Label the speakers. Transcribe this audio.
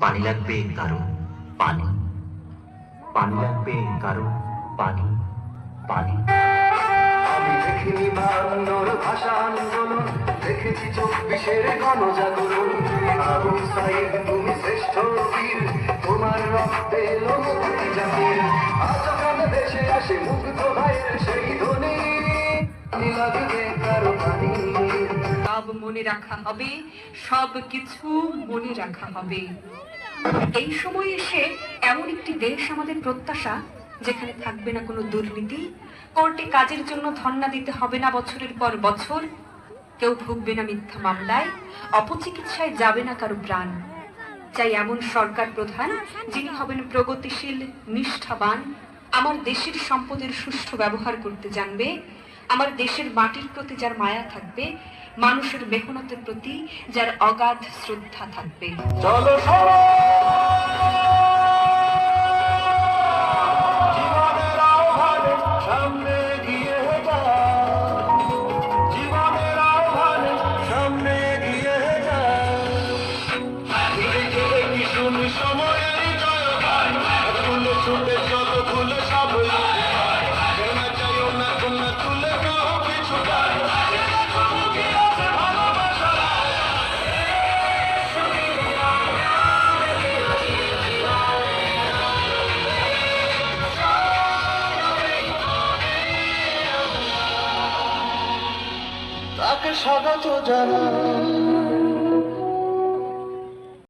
Speaker 1: পানি লাগবে কারো, পানি, পানি লাগবে কারো, পানি, পানি।
Speaker 2: আমি দেখিনি 52 ভাষা আন্দোলন, দেখেছি 24-এর গণজাগরণ। আবু সাইদ তুমি শ্রেষ্ঠ বীর, তোমার রক্তে এলো মুক্তি জাতির। আজ কানে ভেসে আসে মুগ্ধ ভাইয়ের সেই ধ্বনি, পানি লাগবে কারো, পানি।
Speaker 3: সব মনে রাখা হবে, সব কিছু মনে রাখা হবে। এই সময় এসে এমন একটি দেশ আমাদের প্রত্যাশা, যেখানে থাকবে না কোনো দুর্নীতি, কোর্টে কাজের জন্য ধর্ণা দিতে হবে না বছরের পর বছর, কেউ ভুগবে না মিথ্যা মামলায়, অপচিকিৎসায় যাবে না কারো প্রাণ। চাই এমন সরকার প্রধান যিনি হবেন প্রগতিশীল, নিষ্ঠাবান, আমার দেশের সম্পদের সুষ্ঠু ব্যবহার করতে জানবে, আমার দেশের মাটির প্রতি যার মায়া থাকবে, মানুষের মেহনতের প্রতি যার অগাধ শ্রদ্ধা থাকবে।
Speaker 2: চলো জীবনের আহ্বানে সামনে গিয়ে যাও, জীবনের আহ্বানে সামনে গিয়ে যাও। কি শুনি সময়ের জয়গান, ফুলে ছুটে যত ফুলে সব না চাইও না তোমরা তুলে নাও কিছু গান। তাকে স্বাগত জানাই।